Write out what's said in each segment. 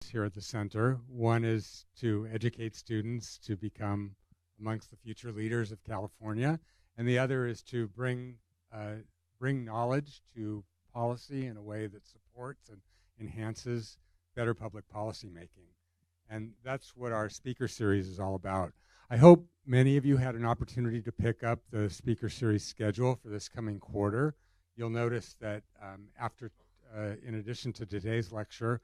here at the center. One is to educate students to become amongst the future leaders of California, and the other is to bring knowledge to policy in a way that supports and enhances better public policy making. And that's what our speaker series is all about. I hope many of you had an opportunity to pick up the speaker series schedule for this coming quarter. You'll notice that in addition to today's lecture,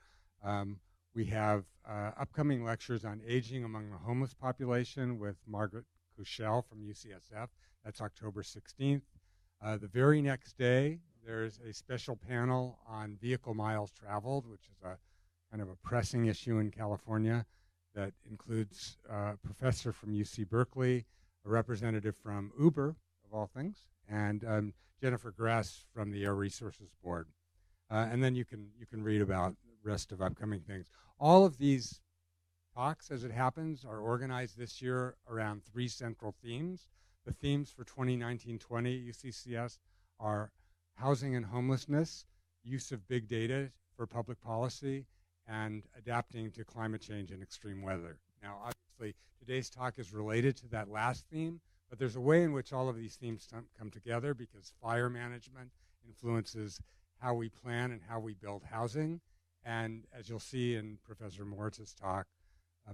we have upcoming lectures on aging among the homeless population with Margaret Kushel from UCSF. That's October 16th. The very next day, there's a special panel on vehicle miles traveled, which is a kind of a pressing issue in California that includes a professor from UC Berkeley, a representative from Uber, of all things, and Jennifer Gress from the Air Resources Board. And then you can read about the rest of upcoming things. All of these talks, as it happens, are organized this year around 3 central themes. The themes for 2019-20 UCCS are housing and homelessness, use of big data for public policy, and adapting to climate change and extreme weather. Now, obviously, today's talk is related to that last theme, but there's a way in which all of these themes come together because fire management influences how we plan and how we build housing. And as you'll see in Professor Moritz's talk,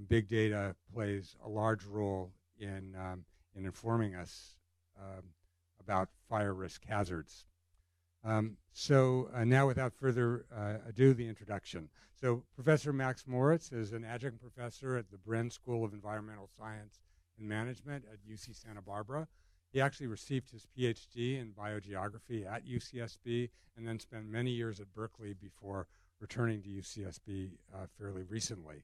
big data plays a large role in informing us about fire risk hazards. Now, without further ado, the introduction. So Professor Max Moritz is an adjunct professor at the Bren School of Environmental Science and Management at UC Santa Barbara. He actually received his PhD in biogeography at UCSB and then spent many years at Berkeley before returning to UCSB fairly recently.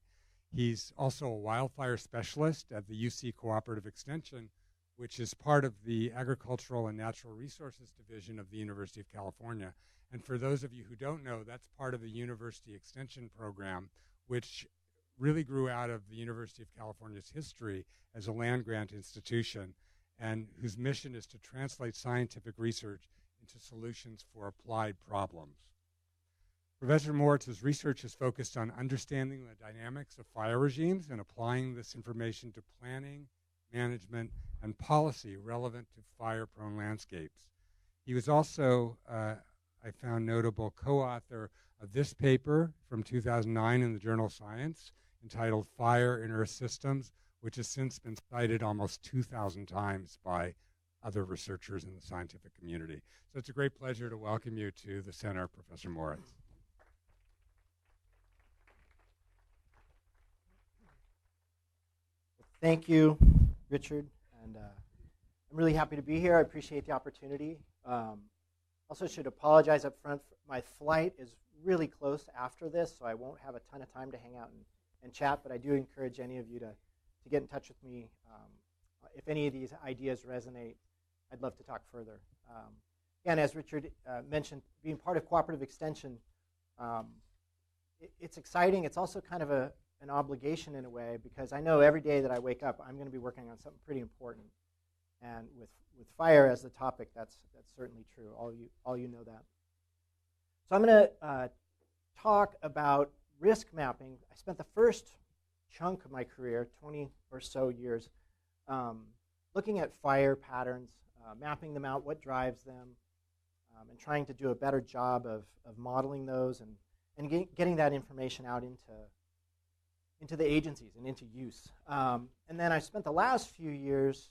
He's also a wildfire specialist at the UC Cooperative Extension, which is part of the Agricultural and Natural Resources Division of the University of California. And for those of you who don't know, that's part of the University Extension program, which really grew out of the University of California's history as a land-grant institution and whose mission is to translate scientific research into solutions for applied problems. Professor Moritz's research is focused on understanding the dynamics of fire regimes and applying this information to planning, management, and policy relevant to fire-prone landscapes. He was also, I found notable, co-author of this paper from 2009 in the journal Science entitled Fire in Earth Systems, which has since been cited almost 2,000 times by other researchers in the scientific community. So it's a great pleasure to welcome you to the center, Professor Moritz. Thank you, Richard, and I'm really happy to be here. I appreciate the opportunity. Also should apologize up front. My flight is really close after this, so I won't have a ton of time to hang out and chat, but I do encourage any of you to get in touch with me. If any of these ideas resonate, I'd love to talk further. And as Richard mentioned, being part of Cooperative Extension, it's exciting. It's also kind of an obligation in a way, because I know every day that I wake up, I'm going to be working on something pretty important. And with fire as the topic, that's certainly true. All you know that. So I'm going to talk about risk mapping. I spent the first chunk of my career, 20 or so years, looking at fire patterns, mapping them out, what drives them, and trying to do a better job of modeling those and getting that information out into the agencies and into use. And then I spent the last few years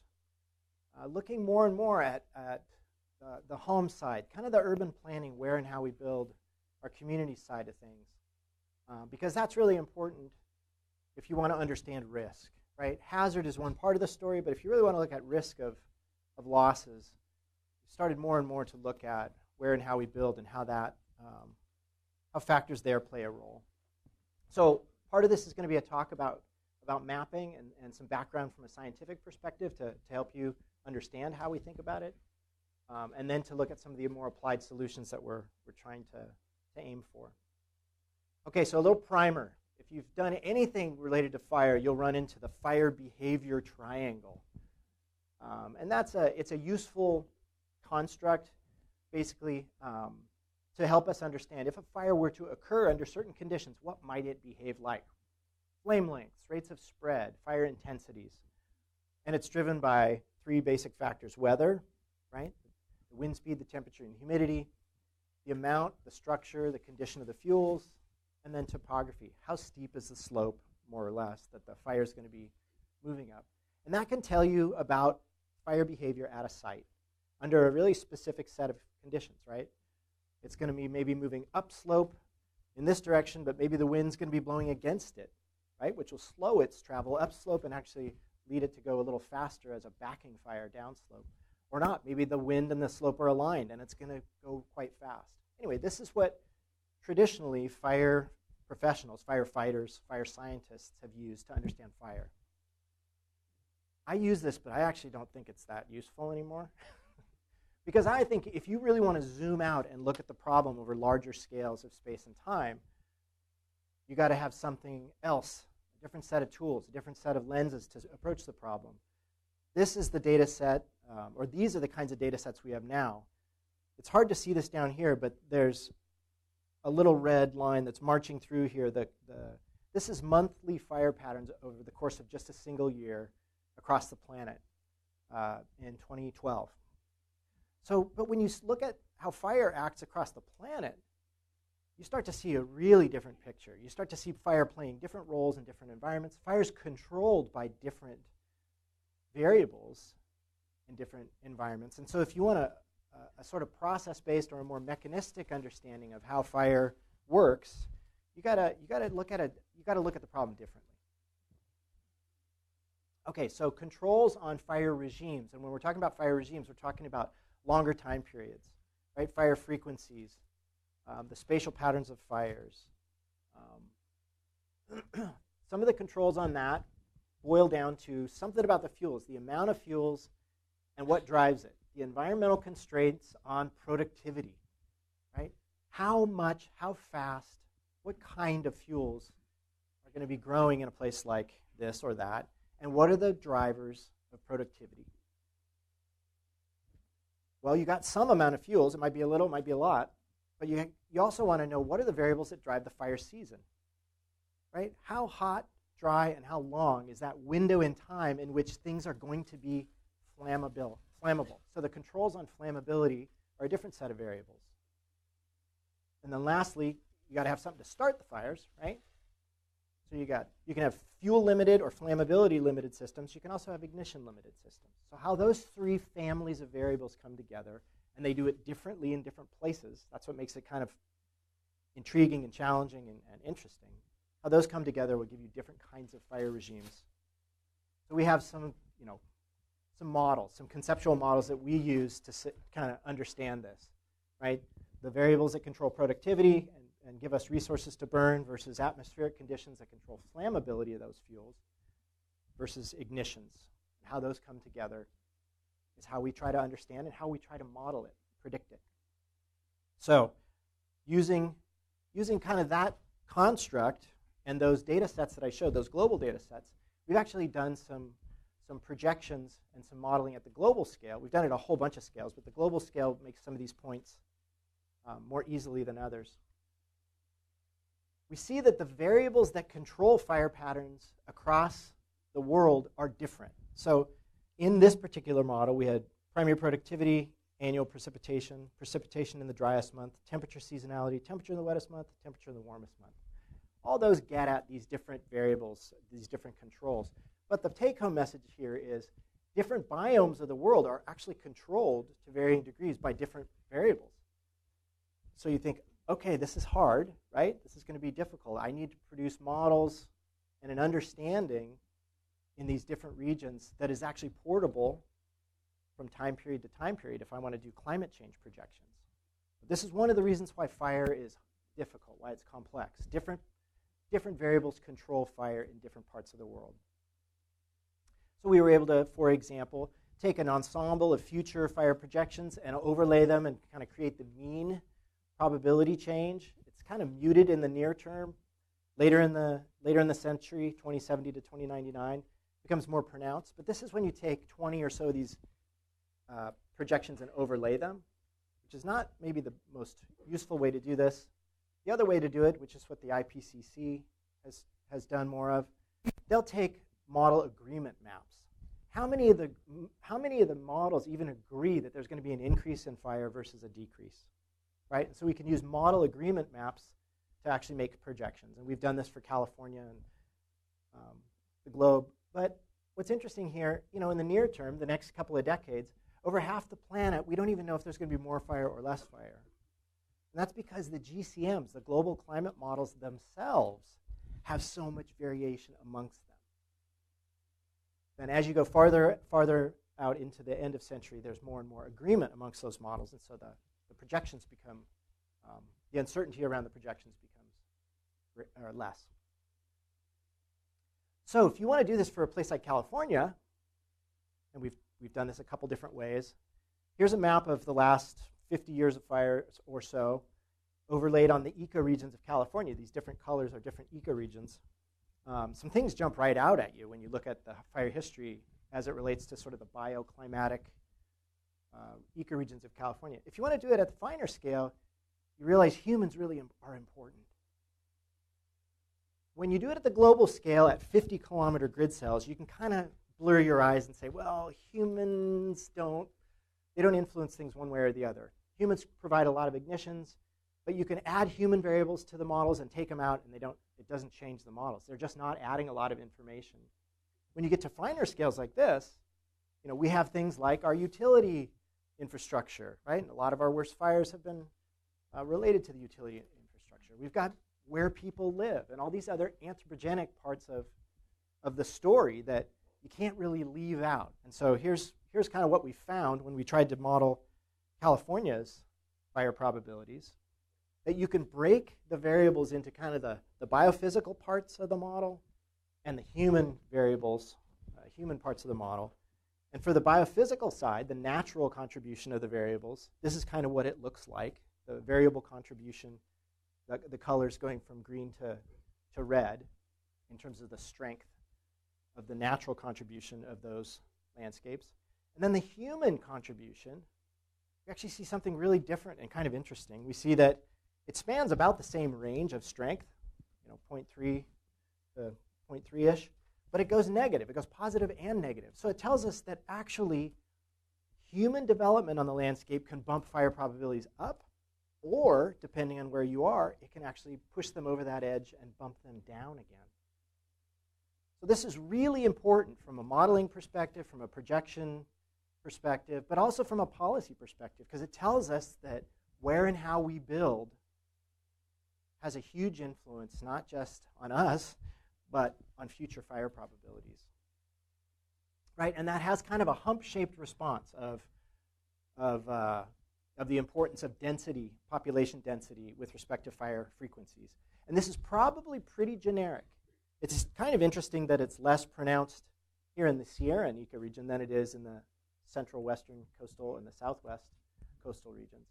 looking more and more at the home side, kind of the urban planning, where and how we build our community side of things. Because that's really important if you want to understand risk, right? Hazard is one part of the story, but if you really want to look at risk of losses, we started more and more to look at where and how we build and how how factors there play a role. So part of this is going to be a talk about mapping and some background from a scientific perspective to help you understand how we think about it, and then to look at some of the more applied solutions that we're trying to aim for. Okay, so a little primer. If you've done anything related to fire, you'll run into the fire behavior triangle. And it's a useful construct. Basically, to help us understand if a fire were to occur under certain conditions, what might it behave like? Flame lengths, rates of spread, fire intensities. And it's driven by three basic factors: weather, right? The wind speed, the temperature, and humidity, the amount, the structure, the condition of the fuels, and then topography. How steep is the slope, more or less, that the fire is going to be moving up? And that can tell you about fire behavior at a site under a really specific set of conditions, right? It's going to be maybe moving upslope in this direction, but maybe the wind's going to be blowing against it, right? Which will slow its travel upslope and actually lead it to go a little faster as a backing fire downslope. Or not. Maybe the wind and the slope are aligned and it's going to go quite fast. Anyway, this is what traditionally fire professionals, firefighters, fire scientists have used to understand fire. I use this, but I actually don't think it's that useful anymore. Because I think if you really want to zoom out and look at the problem over larger scales of space and time, you got to have something else, a different set of tools, a different set of lenses to approach the problem. This is the data set, or these are the kinds of data sets we have now. It's hard to see this down here, but there's a little red line that's marching through here. This is monthly fire patterns over the course of just a single year across the planet in 2012. But when you look at how fire acts across the planet, you start to see a really different picture. You start to see fire playing different roles in different environments. Fire is controlled by different variables in different environments. And so if you want a sort of process-based or a more mechanistic understanding of how fire works, you gotta look at the problem differently. Okay, so controls on fire regimes. And when we're talking about fire regimes, we're talking about longer time periods, right? Fire frequencies, the spatial patterns of fires. Some of the controls on that boil down to something about the fuels, the amount of fuels and what drives it. The environmental constraints on productivity, right? How much, how fast, what kind of fuels are going to be growing in a place like this or that, and what are the drivers of productivity? Well, you got some amount of fuels. It might be a little, it might be a lot. But you also want to know what are the variables that drive the fire season, right? How hot, dry, and how long is that window in time in which things are going to be flammable? So the controls on flammability are a different set of variables. And then lastly, you got to have something to start the fires, right? So you can have fuel-limited or flammability-limited systems. You can also have ignition-limited systems. So how those three families of variables come together, and they do it differently in different places. That's what makes it kind of intriguing and challenging and interesting. How those come together will give you different kinds of fire regimes. So we have some models, some conceptual models that we use to kind of understand this, right? The variables that control productivity and give us resources to burn versus atmospheric conditions that control flammability of those fuels versus ignitions. How those come together is how we try to understand and how we try to model it, predict it. So using kind of that construct and those data sets that I showed, those global data sets, we've actually done some projections and some modeling at the global scale. We've done it at a whole bunch of scales, but the global scale makes some of these points more easily than others. We see that the variables that control fire patterns across the world are different. So in this particular model, we had primary productivity, annual precipitation, precipitation in the driest month, temperature seasonality, temperature in the wettest month, temperature in the warmest month. All those get at these different variables, these different controls. But the take-home message here is different biomes of the world are actually controlled to varying degrees by different variables. So you think, okay, this is hard, right? This is going to be difficult. I need to produce models and an understanding in these different regions that is actually portable from time period to time period if I want to do climate change projections. But this is one of the reasons why fire is difficult, why it's complex. Different variables control fire in different parts of the world. So we were able to, for example, take an ensemble of future fire projections and overlay them and kind of create the mean probability change. It's kind of muted in the near term. Later in the century, 2070 to 2099, becomes more pronounced. But this is when you take 20 or so of these projections and overlay them. which is not maybe the most useful way to do this. The other way to do it, which is what the IPCC has done more of, they'll take model agreement maps. How many of the models even agree that there's going to be an increase in fire versus a decrease, right? And so we can use model agreement maps to actually make projections. And we've done this for California and the globe. But what's interesting here, in the near term, the next couple of decades, over half the planet, we don't even know if there's going to be more fire or less fire. And that's because the GCMs, the global climate models themselves, have so much variation amongst them. And as you go farther out into the end of century, there's more and more agreement amongst those models, and so the projections become, the uncertainty around the projections becomes less. So if you want to do this for a place like California, and we've done this a couple different ways, here's a map of the last 50 years of fire or so, overlaid on the ecoregions of California. These different colors are different ecoregions. Some things jump right out at you when you look at the fire history as it relates to sort of the bioclimatic ecoregions of California. If you want to do it at the finer scale, you realize humans really are important. When you do it at the global scale at 50-kilometer grid cells, you can kind of blur your eyes and say, well, humans don't influence things one way or the other. Humans provide a lot of ignitions, but you can add human variables to the models and take them out, and it doesn't change the models. They're just not adding a lot of information. When you get to finer scales like this, we have things like our utility infrastructure, right? And a lot of our worst fires have been related to the utility infrastructure. We've got where people live and all these other anthropogenic parts of the story that you can't really leave out. And so here's kind of what we found when we tried to model California's fire probabilities, that you can break the variables into kind of the biophysical parts of the model and the human variables, human parts of the model. And for the biophysical side, the natural contribution of the variables, this is kind of what it looks like, the variable contribution, the colors going from green to red in terms of the strength of the natural contribution of those landscapes. And then the human contribution, we actually see something really different and kind of interesting. We see that it spans about the same range of strength, 0.3 to 0.3-ish, but it goes negative. It goes positive and negative. So it tells us that actually human development on the landscape can bump fire probabilities up, or, depending on where you are, it can actually push them over that edge and bump them down again. So this is really important from a modeling perspective, from a projection perspective, but also from a policy perspective, because it tells us that where and how we build has a huge influence, not just on us, but on future fire probabilities. Right? And that has kind of a hump-shaped response of the importance of density, population density, with respect to fire frequencies. And this is probably pretty generic. It's kind of interesting that it's less pronounced here in the Sierran ecoregion than it is in the central western coastal and the southwest coastal regions.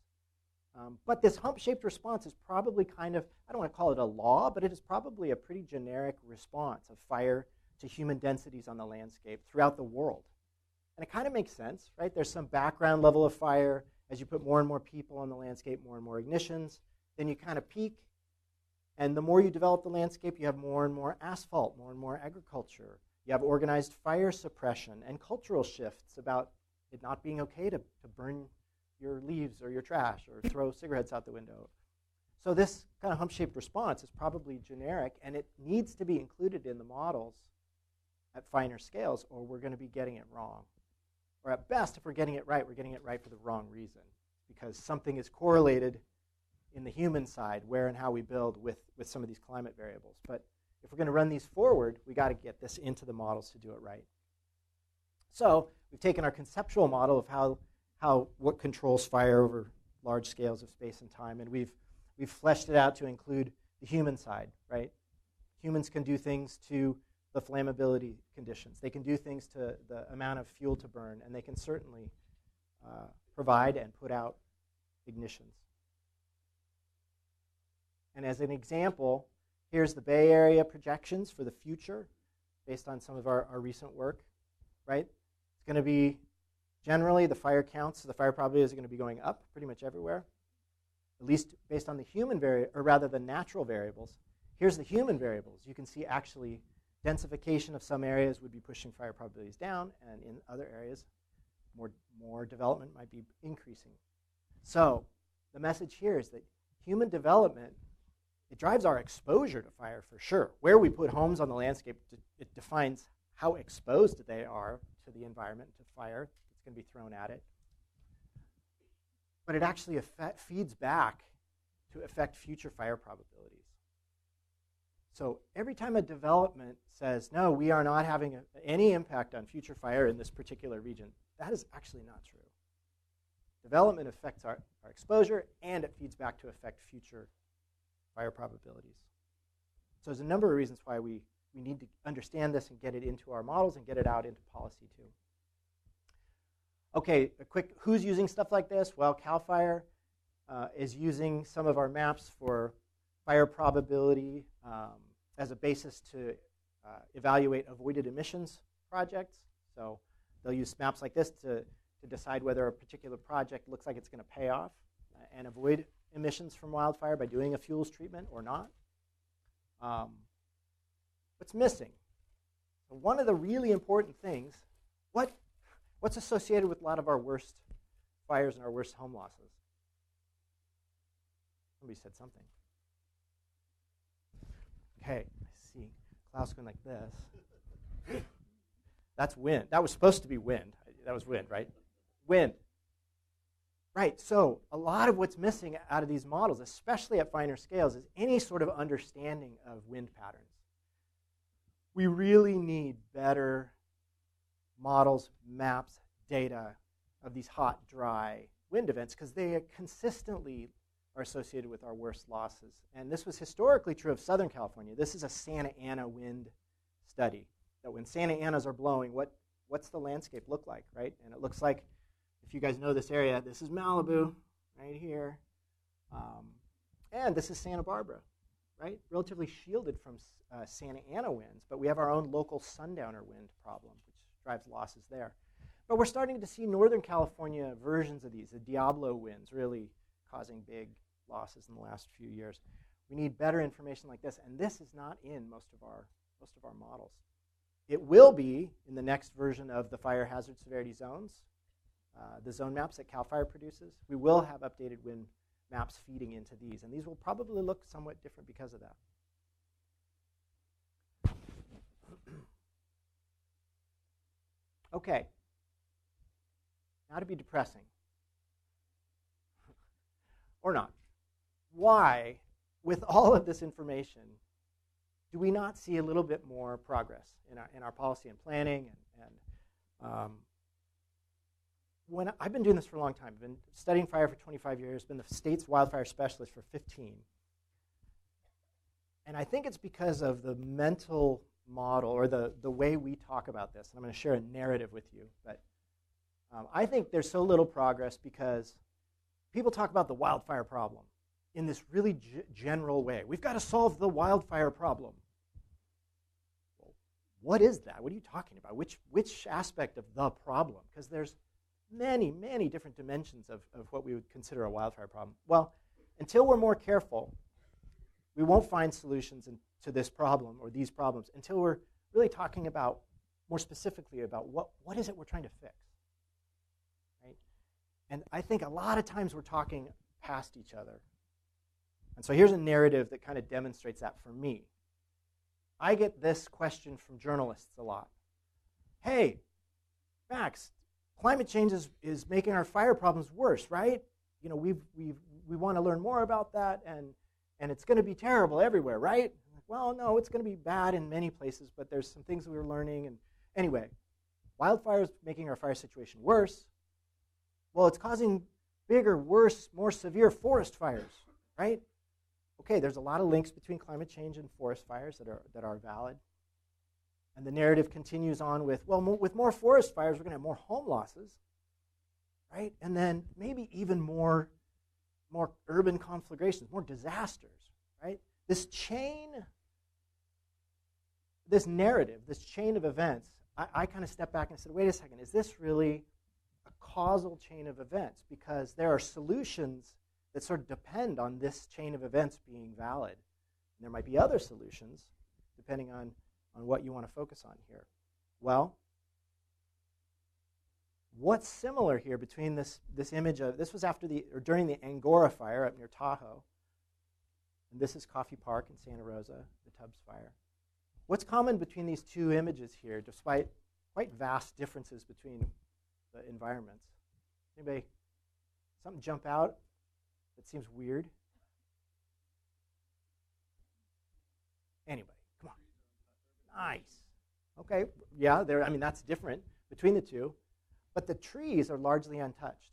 But this hump-shaped response is probably kind of, I don't want to call it a law, but it is probably a pretty generic response of fire to human densities on the landscape throughout the world. And it kind of makes sense, right? There's some background level of fire. As you put more and more people on the landscape, more and more ignitions, then you kind of peak. And the more you develop the landscape, you have more and more asphalt, more and more agriculture. You have organized fire suppression and cultural shifts about it not being okay to burn your leaves or your trash or throw cigarettes out the window. So this kind of hump-shaped response is probably generic, and it needs to be included in the models at finer scales, or we're going to be getting it wrong. Or at best, if we're getting it right for the wrong reason, because something is correlated in the human side, where and how we build with some of these climate variables. But if we're going to run these forward, we got to get this into the models to do it right. So we've taken our conceptual model of what controls fire over large scales of space and time, and we've fleshed it out to include the human side, right? Humans can do things to the flammability conditions. They can do things to the amount of fuel to burn, and they can certainly provide and put out ignitions. And as an example, here's the Bay Area projections for the future based on some of our recent work, right? It's going to be Generally, the fire counts, the fire probability is going to be going up pretty much everywhere, at least based on the the natural variables. Here's the human variables. You can see actually densification of some areas would be pushing fire probabilities down, and in other areas, more development might be increasing. So the message here is that human development, it drives our exposure to fire for sure. Where we put homes on the landscape, it defines how exposed they are to the environment, to fire that's going to be thrown at it. But it actually feeds back to affect future fire probabilities. So every time a development says, no, we are not having any impact on future fire in this particular region, that is actually not true. Development affects our exposure, and it feeds back to affect future fire probabilities. So there's a number of reasons why we need to understand this and get it into our models and get it out into policy too. Okay, a quick, who's using stuff like this? Well, CAL FIRE is using some of our maps for fire probability as a basis to evaluate avoided emissions projects. So they'll use maps like this to decide whether a particular project looks like it's going to pay off and avoid emissions from wildfire by doing a fuels treatment or not. What's missing? So one of the really important things, what's associated with a lot of our worst fires and our worst home losses? Somebody said something. Okay, I see. Klaus going like this. That's wind. That was supposed to be wind. That was wind, right? Wind. Right, so a lot of what's missing out of these models, especially at finer scales, is any sort of understanding of wind patterns. We really need better models, maps, data of these hot, dry wind events because they consistently are associated with our worst losses. And this was historically true of Southern California. This is a Santa Ana wind study, that when Santa Anas are blowing, what's the landscape look like, right? And it looks like, if you guys know this area, this is Malibu right here. And this is Santa Barbara, right? Relatively shielded from Santa Ana winds, but we have our own local sundowner wind problem, which drives losses there. But we're starting to see Northern California versions of these, the Diablo winds, really causing big losses in the last few years. We need better information like this, and this is not in most of our models. It will be in the next version of the fire hazard severity zones, the zone maps that CAL FIRE produces. We will have updated wind maps feeding into these, and these will probably look somewhat different because of that. Okay, now to be depressing. Or not. Why, with all of this information, do we not see a little bit more progress in our policy and planning? When I've been doing this for a long time. I've been studying fire for 25 years, been the state's wildfire specialist for 15. And I think it's because of the mental model or the way we talk about this. And I'm going to share a narrative with you. But I think there's so little progress because people talk about the wildfire problem in this really general way. We've got to solve the wildfire problem. Well, what is that? What are you talking about? Which aspect of the problem? Because there's many, many different dimensions of what we would consider a wildfire problem. Well, until we're more careful, we won't find solutions to this problem or these problems until we're really talking about, more specifically about what is it we're trying to fix. Right? And I think a lot of times we're talking past each other. And so here's a narrative that kind of demonstrates that for me. I get this question from journalists a lot. Hey, Max, climate change is making our fire problems worse, right? You know, we want to learn more about that, and it's going to be terrible everywhere, right? Well, no, it's going to be bad in many places, but there's some things we're learning. And anyway, wildfires making our fire situation worse. Well, it's causing bigger, worse, more severe forest fires, right? Okay, there's a lot of links between climate change and forest fires that are valid. And the narrative continues on with, well, with more forest fires, we're going to have more home losses, right? And then maybe even more urban conflagrations, more disasters, right? This chain, this narrative, this chain of events, I kind of stepped back and said, wait a second, is this really a causal chain of events because there are solutions that sort of depend on this chain of events being valid. And there might be other solutions depending on what you want to focus on here. Well, what's similar here between this image of, this was after during the Angora fire up near Tahoe, and this is Coffey Park in Santa Rosa, the Tubbs fire. What's common between these two images here, despite quite vast differences between the environments? Anybody, something jump out that seems weird? Anybody, come on. Nice. Okay, yeah, I mean, that's different between the two, but the trees are largely untouched.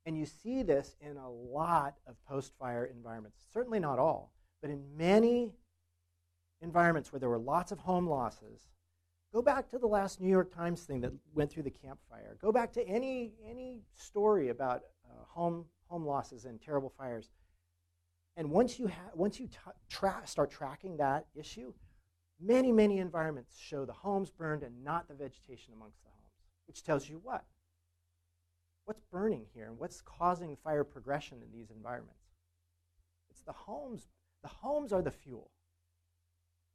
And you see this in a lot of post-fire environments. Certainly not all, but in many environments where there were lots of home losses. Go back to the last New York Times thing that went through the Camp Fire. Go back to any story about home losses and terrible fires. And once you start tracking that issue, many, many environments show the homes burned and not the vegetation amongst the homes, which tells you what? What's burning here and what's causing fire progression in these environments? It's the homes. The homes are the fuel,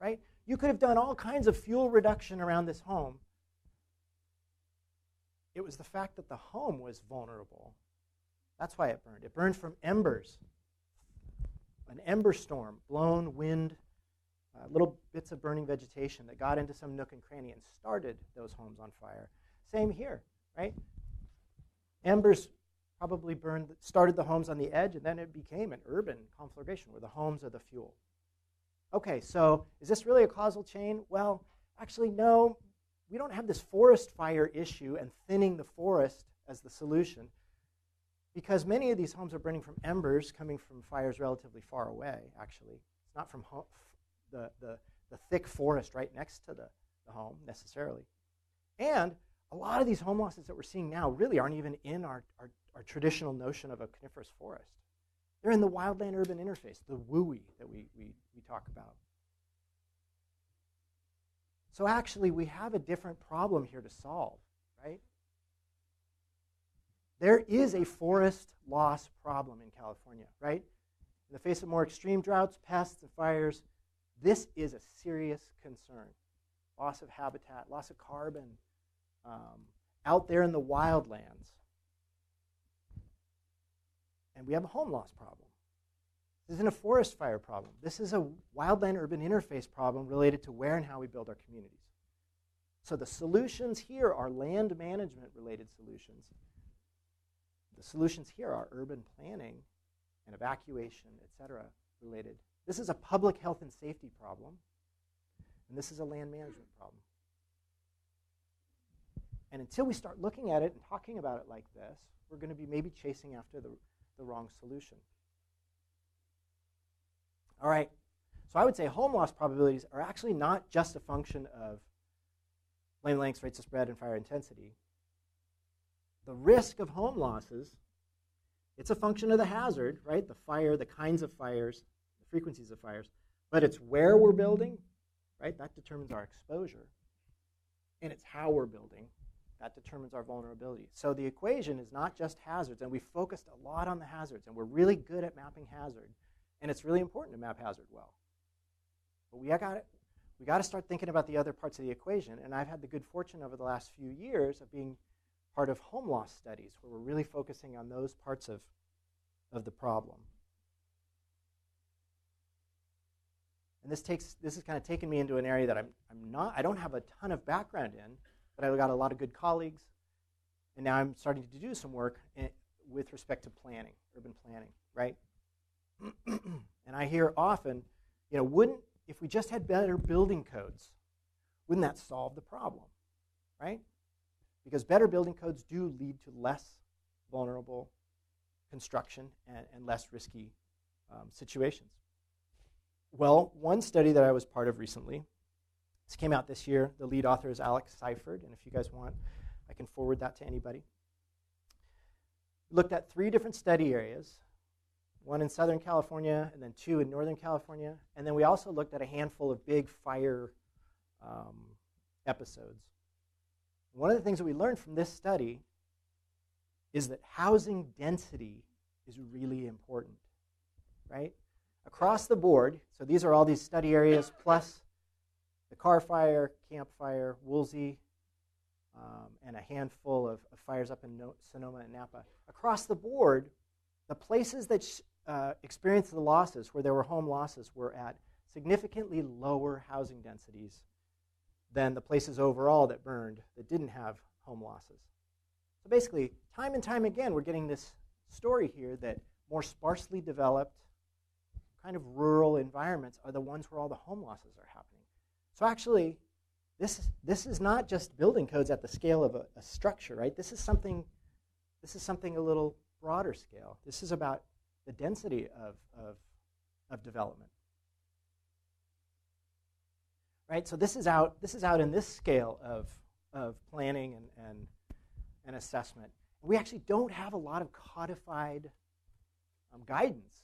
right? You could have done all kinds of fuel reduction around this home. It was the fact that the home was vulnerable. That's why it burned. It burned from embers, an ember storm, blown wind, little bits of burning vegetation that got into some nook and cranny and started those homes on fire. Same here, right? Embers probably started the homes on the edge, and then it became an urban conflagration where the homes are the fuel. Okay, so is this really a causal chain? Well, actually, no. We don't have this forest fire issue and thinning the forest as the solution because many of these homes are burning from embers coming from fires relatively far away, actually. It's not from the thick forest right next to the home, necessarily. And a lot of these home losses that we're seeing now really aren't even in our traditional notion of a coniferous forest. They're in the wildland-urban interface, the WUI that we talk about. So actually, we have a different problem here to solve, right? There is a forest loss problem in California, right? In the face of more extreme droughts, pests, and fires, this is a serious concern. Loss of habitat, loss of carbon, out there in the wildlands. And we have a home loss problem. This isn't a forest fire problem. This is a wildland-urban interface problem related to where and how we build our communities. So the solutions here are land management-related solutions. The solutions here are urban planning and evacuation, et cetera, related. This is a public health and safety problem, and this is a land management problem. And until we start looking at it and talking about it like this, we're going to be maybe chasing after the wrong solution. All right, so I would say home loss probabilities are actually not just a function of flame lengths, rates of spread, and fire intensity. The risk of home losses, it's a function of the hazard, right? The fire, the kinds of fires, the frequencies of fires, but it's where we're building, right? That determines our exposure. And it's how we're building. That determines our vulnerability. So the equation is not just hazards, and we focused a lot on the hazards, and we're really good at mapping hazard, and it's really important to map hazard well. But we got to start thinking about the other parts of the equation, and I've had the good fortune over the last few years of being part of home loss studies, where we're really focusing on those parts of the problem. And this has kind of taken me into an area that I don't have a ton of background in, but I've got a lot of good colleagues, and now I'm starting to do some work with respect to planning, urban planning, right? And I hear often, if we just had better building codes, wouldn't that solve the problem, right? Because better building codes do lead to less vulnerable construction and less risky situations. Well, one study that I was part of recently, this came out this year. The lead author is Alex Seifert, and if you guys want, I can forward that to anybody. Looked at 3 different study areas, one in Southern California and then 2 in Northern California, and then we also looked at a handful of big fire episodes. One of the things that we learned from this study is that housing density is really important, right? Across the board, so these are all these study areas plus the Carr Fire, Camp Fire, Woolsey, and a handful of fires up in Sonoma and Napa. Across the board, the places that experienced the losses, where there were home losses, were at significantly lower housing densities than the places overall that burned that didn't have home losses. So basically, time and time again, we're getting this story here that more sparsely developed, kind of rural environments are the ones where all the home losses are happening. So actually, this is not just building codes at the scale of a structure, right? This is something a little broader scale. This is about the density of development. Right? So this is out in this scale of planning and assessment. We actually don't have a lot of codified guidance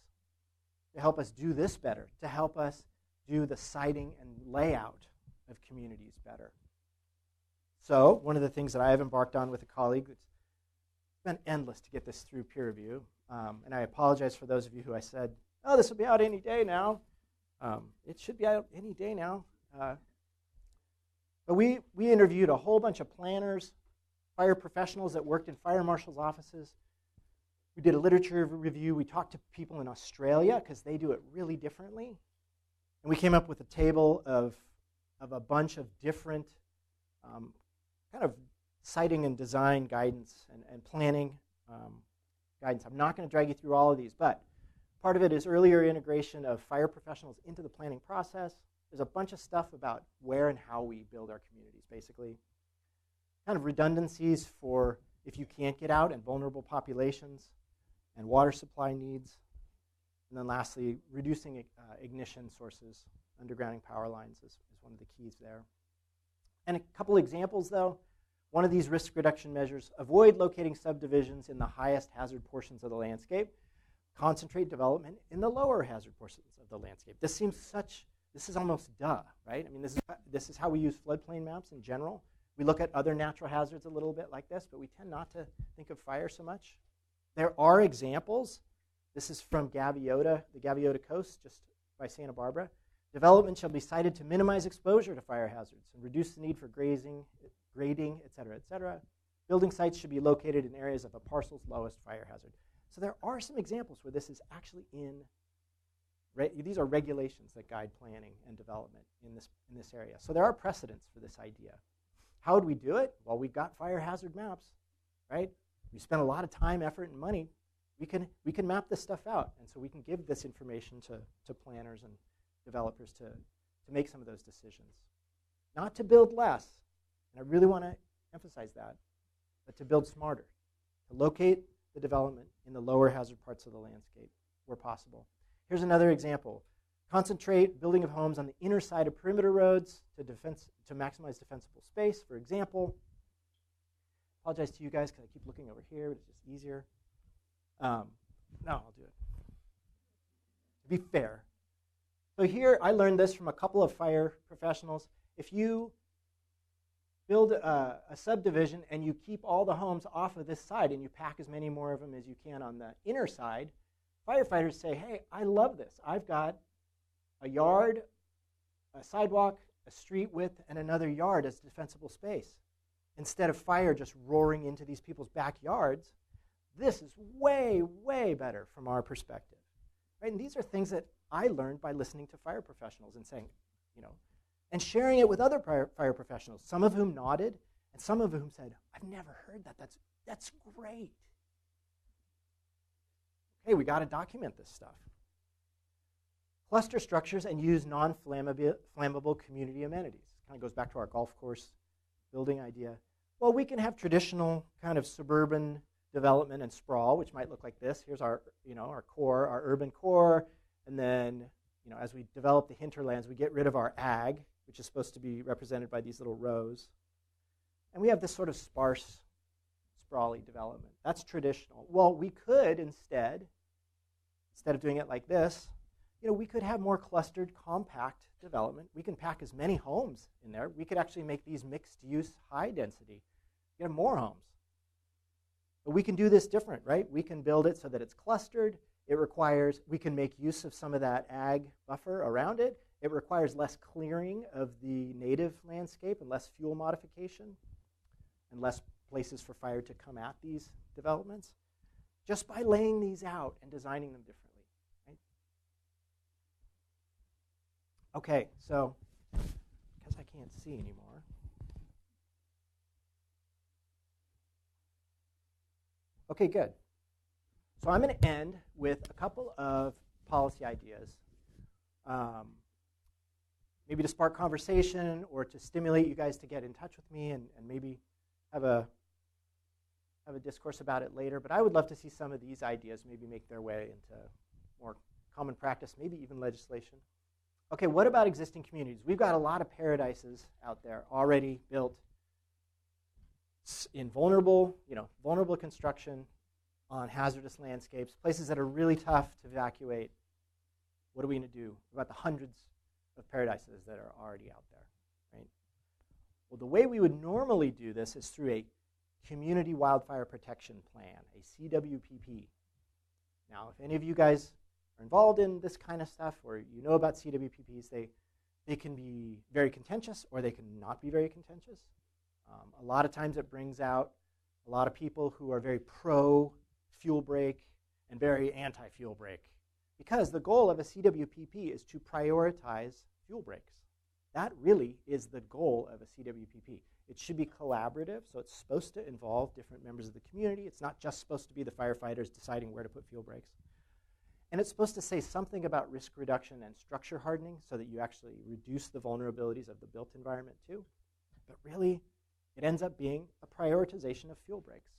to help us do this better, to help us do the siting and layout of communities better. So one of the things that I have embarked on with a colleague, it's been endless to get this through peer review, and I apologize for those of you who I said, oh, this will be out any day now. It should be out any day now. But we interviewed a whole bunch of planners, fire professionals that worked in fire marshals' offices. We did a literature review. We talked to people in Australia because they do it really differently. And we came up with a table of a bunch of different kind of siting and design guidance and planning guidance. I'm not going to drag you through all of these, but part of it is earlier integration of fire professionals into the planning process. There's a bunch of stuff about where and how we build our communities, basically. Kind of redundancies for if you can't get out and vulnerable populations and water supply needs. And then lastly, reducing ignition sources, undergrounding power lines is one of the keys there. And a couple examples, though. One of these risk reduction measures, avoid locating subdivisions in the highest hazard portions of the landscape. Concentrate development in the lower hazard portions of the landscape. This is almost duh, right? I mean, this is how we use floodplain maps in general. We look at other natural hazards a little bit like this, but we tend not to think of fire so much. There are examples. This is from Gaviota, the Gaviota Coast, just by Santa Barbara. Development shall be sited to minimize exposure to fire hazards and reduce the need for grading, et cetera, et cetera. Building sites should be located in areas of a parcel's lowest fire hazard. So there are some examples where this is actually these are regulations that guide planning and development in this area. So there are precedents for this idea. How would we do it? Well, we've got fire hazard maps, right? We spend a lot of time, effort, and money. We can map this stuff out, and so we can give this information to planners and developers to make some of those decisions. Not to build less, and I really want to emphasize that, but to build smarter, to locate the development in the lower hazard parts of the landscape where possible. Here's another example. Concentrate building of homes on the inner side of perimeter roads to maximize defensible space. For example, apologize to you guys because I keep looking over here, but it's just easier. No, I'll do it. To be fair. So here, I learned this from a couple of fire professionals. If you build a subdivision and you keep all the homes off of this side and you pack as many more of them as you can on the inner side, firefighters say, hey, I love this. I've got a yard, a sidewalk, a street width, and another yard as defensible space. Instead of fire just roaring into these people's backyards, this is way, way better from our perspective. Right? And these are things that I learned by listening to fire professionals and saying, and sharing it with other fire professionals, some of whom nodded, and some of whom said, I've never heard that. That's great. Okay, we got to document this stuff. Cluster structures and use non-flammable community amenities. Kind of goes back to our golf course building idea. Well, we can have traditional kind of suburban development and sprawl, which might look like this. Here's our core, our urban core, and then as we develop the hinterlands, we get rid of our ag, which is supposed to be represented by these little rows. And we have this sort of sparse, sprawly development. That's traditional. Well, we could instead of doing it like this, we could have more clustered, compact development. We can pack as many homes in there. We could actually make these mixed-use, high-density You have more homes. But we can do this different, right? We can build it so that it's clustered. We can make use of some of that ag buffer around it. It requires less clearing of the native landscape and less fuel modification and less places for fire to come at these developments just by laying these out and designing them differently. Right? Okay, so because I can't see anymore. Okay, good. So I'm going to end with a couple of policy ideas, maybe to spark conversation or to stimulate you guys to get in touch with me and maybe have a discourse about it later. But I would love to see some of these ideas maybe make their way into more common practice, maybe even legislation. Okay, what about existing communities? We've got a lot of paradises out there already built in vulnerable construction on hazardous landscapes, places that are really tough to evacuate. What are we going to do about the hundreds of paradises that are already out there, right? Well, the way we would normally do this is through a Community Wildfire Protection Plan, a CWPP. Now, if any of you guys are involved in this kind of stuff or you know about CWPPs, they can be very contentious or they can not be very contentious. A lot of times it brings out a lot of people who are very pro-fuel break and very anti-fuel break, because the goal of a CWPP is to prioritize fuel breaks. That really is the goal of a CWPP. It should be collaborative, so it's supposed to involve different members of the community. It's not just supposed to be the firefighters deciding where to put fuel breaks. And it's supposed to say something about risk reduction and structure hardening so that you actually reduce the vulnerabilities of the built environment too. But really, it ends up being a prioritization of fuel breaks.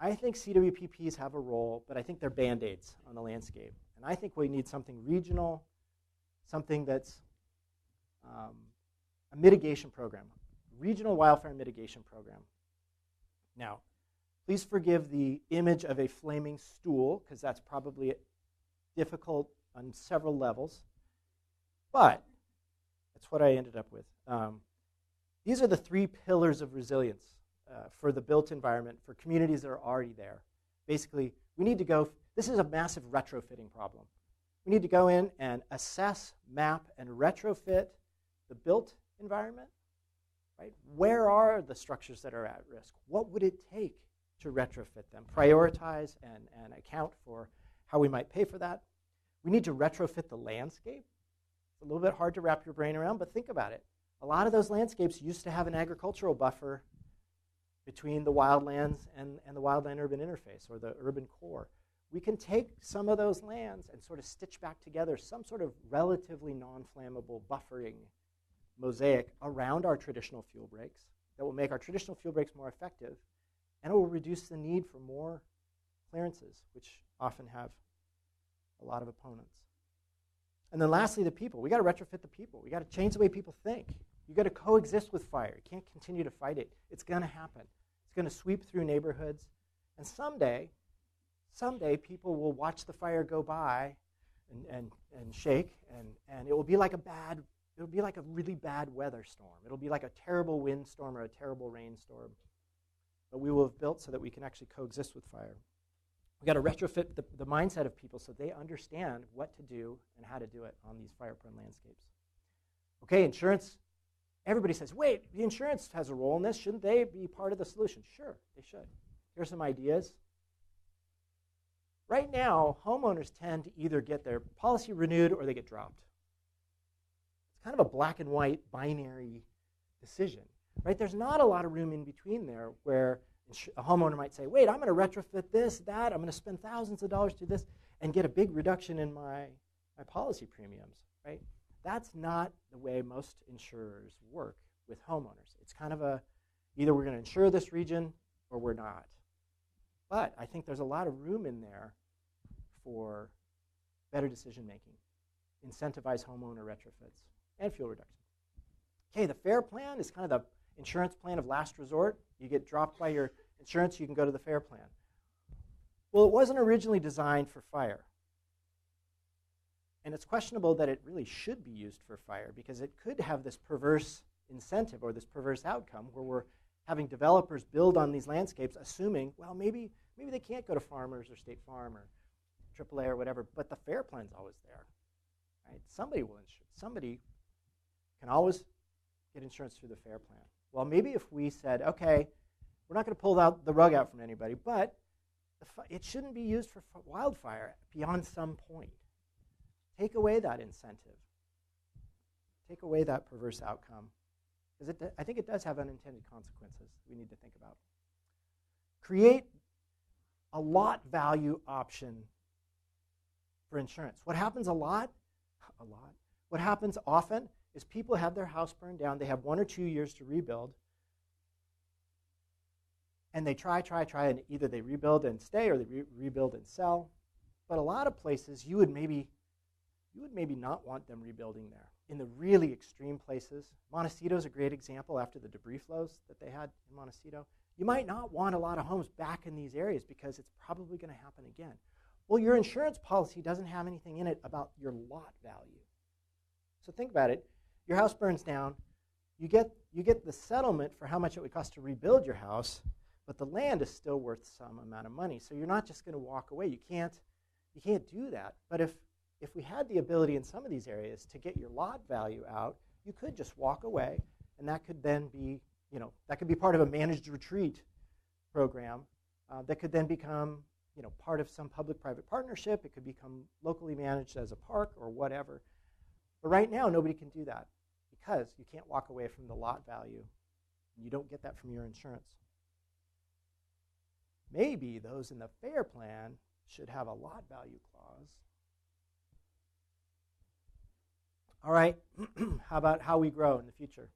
I think CWPPs have a role, but I think they're Band-Aids on the landscape. And I think we need something regional, something that's a mitigation program, regional wildfire mitigation program. Now, please forgive the image of a flaming stool, because that's probably difficult on several levels. But that's what I ended up with. These are the 3 pillars of resilience for the built environment, for communities that are already there. Basically, we need to go, this is a massive retrofitting problem. We need to go in and assess, map, and retrofit the built environment. Right? Where are the structures that are at risk? What would it take to retrofit them? Prioritize and account for how we might pay for that. We need to retrofit the landscape. It's a little bit hard to wrap your brain around, but think about it. A lot of those landscapes used to have an agricultural buffer between the wildlands and the wildland-urban interface, or the urban core. We can take some of those lands and sort of stitch back together some sort of relatively non-flammable buffering mosaic around our traditional fuel breaks that will make our traditional fuel breaks more effective, and it will reduce the need for more clearances, which often have a lot of opponents. And then lastly, the people. We got to retrofit the people. We got to change the way people think. You got to coexist with fire. You can't continue to fight it. It's going to happen. It's going to sweep through neighborhoods, and someday people will watch the fire go by and shake, and it will be like a really bad weather storm. It'll be like a terrible windstorm or a terrible rainstorm. But we will have built so that we can actually coexist with fire. We've got to retrofit the mindset of people so they understand what to do and how to do it on these fire-prone landscapes. Okay, insurance. Everybody says, wait, the insurance has a role in this. Shouldn't they be part of the solution? Sure, they should. Here's some ideas. Right now, homeowners tend to either get their policy renewed or they get dropped. It's kind of a black and white binary decision, right? There's not a lot of room in between there where a homeowner might say, wait, I'm going to retrofit this, that, I'm going to spend thousands of dollars to this and get a big reduction in my policy premiums, right? That's not the way most insurers work with homeowners. It's kind of either we're going to insure this region or we're not. But I think there's a lot of room in there for better decision making, incentivize homeowner retrofits, and fuel reduction. Okay, the FAIR plan is kind of the insurance plan of last resort. You get dropped by your insurance, you can go to the FAIR plan. Well, it wasn't originally designed for fire. And it's questionable that it really should be used for fire, because it could have this perverse incentive or this perverse outcome where we're having developers build on these landscapes, assuming, well, maybe they can't go to Farmers or State Farm or AAA or whatever, but the FAIR plan's always there. Right? Somebody will insure. Somebody can always get insurance through the FAIR plan. Well, maybe if we said, okay, we're not going to pull the rug out from anybody, but it shouldn't be used for wildfire beyond some point. Take away that incentive. Take away that perverse outcome. Because I think it does have unintended consequences we need to think about. Create a lot value option for insurance. What happens a lot, what happens often is people have their house burned down. They have 1 or 2 years to rebuild. And they try, and either they rebuild and stay or they rebuild and sell. But a lot of places, you would maybe not want them rebuilding there. In the really extreme places, Montecito is a great example after the debris flows that they had in Montecito. You might not want a lot of homes back in these areas because it's probably going to happen again. Well, your insurance policy doesn't have anything in it about your lot value. So think about it. Your house burns down. You get the settlement for how much it would cost to rebuild your house, but the land is still worth some amount of money. So you're not just going to walk away. You can't do that. But if we had the ability in some of these areas to get your lot value out, you could just walk away, and that could then be, that could be part of a managed retreat program that could then become, part of some public-private partnership. It could become locally managed as a park or whatever. But right now, nobody can do that because you can't walk away from the lot value. You don't get that from your insurance. Maybe those in the FAIR plan should have a lot value clause. All right, how about how we grow in the future?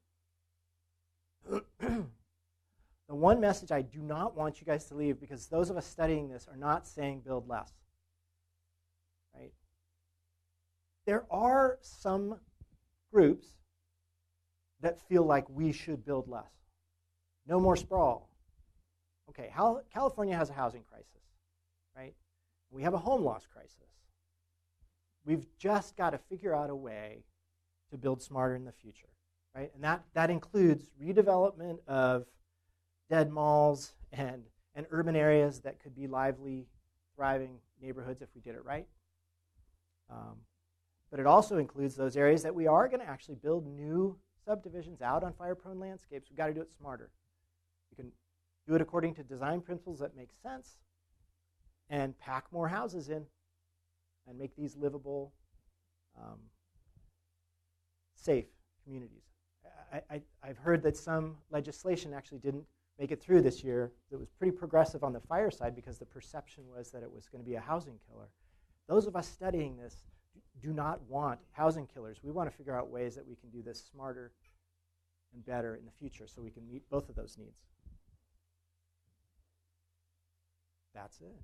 The one message I do not want you guys to leave, because those of us studying this are not saying build less. Right? There are some groups that feel like we should build less. No more sprawl. Okay, California has a housing crisis, right? We have a home loss crisis. We've just got to figure out a way to build smarter in the future, right? And that includes redevelopment of dead malls and urban areas that could be lively, thriving neighborhoods if we did it right. But it also includes those areas that we are going to actually build new subdivisions out on fire-prone landscapes. We've got to do it smarter. You can do it according to design principles that make sense and pack more houses in and make these livable, safe communities. I've heard that some legislation actually didn't make it through this year that was pretty progressive on the fire side because the perception was that it was going to be a housing killer. Those of us studying this do not want housing killers. We want to figure out ways that we can do this smarter and better in the future so we can meet both of those needs. That's it.